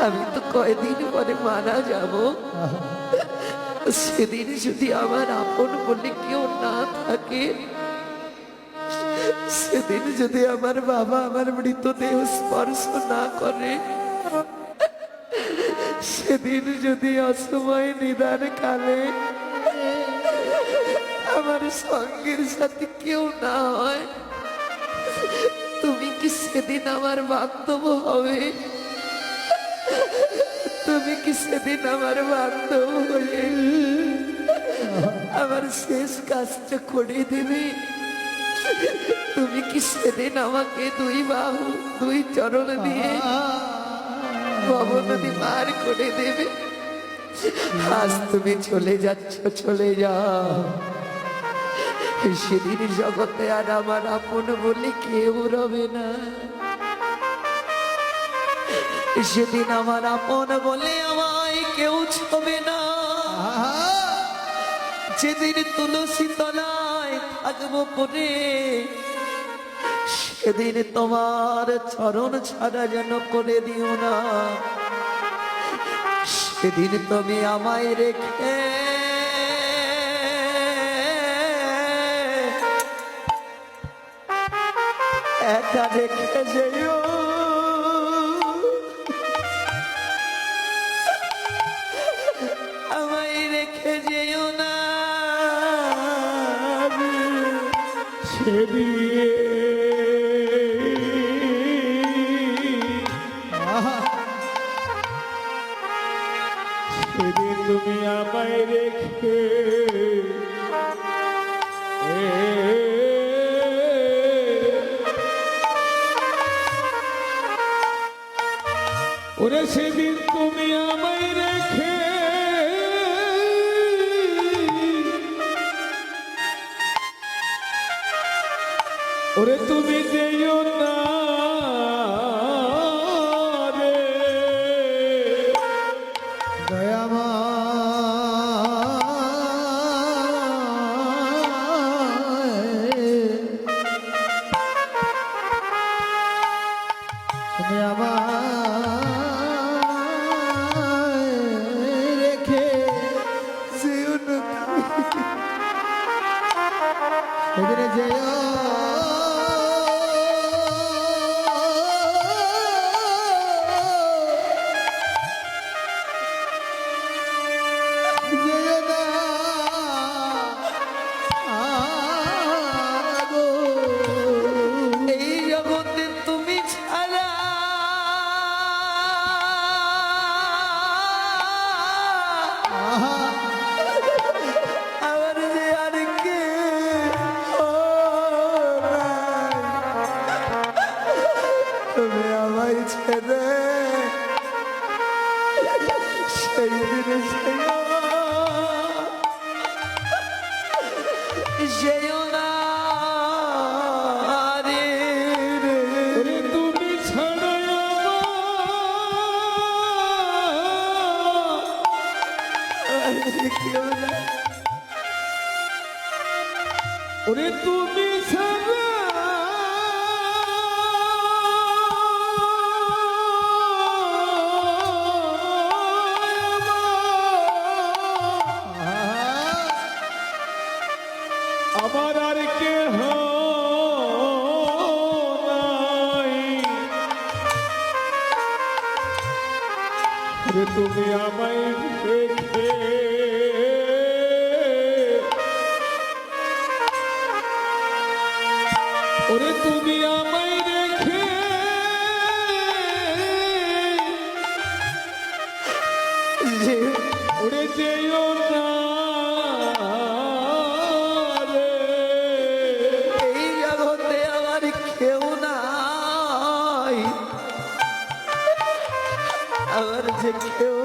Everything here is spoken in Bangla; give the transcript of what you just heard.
আমি তো কয়দিন পরে মারা যাব, সেদিন যদি আমার আপন বলে কেউ না থাকে, সেদিন যদি আমার বাবা আমার মৃতদেহ স্পর্শ না করে, সেদিন যদি অসময় নিদান কালে আমার সঙ্গের সাথে কেউ না হয়, তুমি কি সেদিন আমার বান্ধব হবে? তুমি কি সেদিন আমার বান্ধব হয়ে আমার শেষ কাজটা করে দেবে? তুমি কি সেদিন আমাকে দুই বাহু দুই চরণ দিয়ে ভবনদী পার করে দেবে? আজ তুমি চলে যাচ্ছ, চলে যাও। সেদিন জগতে আর আমার আপন বলে কেউ রবে না। সেদিন আমার আপন বলে আমায় কেউ ছবে না। যেদিন তুলসী তলায় থাকবো পরে, সেদিন তোমার চরণ ছাড়া যেন করে দিও না। সেদিন তুমি আমায় রেখে একা রেখে যেও, আমায় রেখে যেও না। সেদিন তুমি আমায় রেখে ওরে সেদিন তুমি আমায় রেখে ওরে তুমি যেও না রে তুমি আমায় রেখে যেও না, সেদিনে যেও যেও না গো। এই জগতে তুমি ছাড়া আমার যে আর কে তুমি আমায় ছেড়ে সেই দিনে যেও না রে রে। ওরে তুমি ছাড়া কেউ না, ওরে তুমি ছাড়া আমার আর কেহ নাই। ওরে তুমি আমায় রেখে ওরে তুমি আমায় রেখে ওরে যেও না রে। এই জগতে আমার কেউ নাই, আমার যে কেউ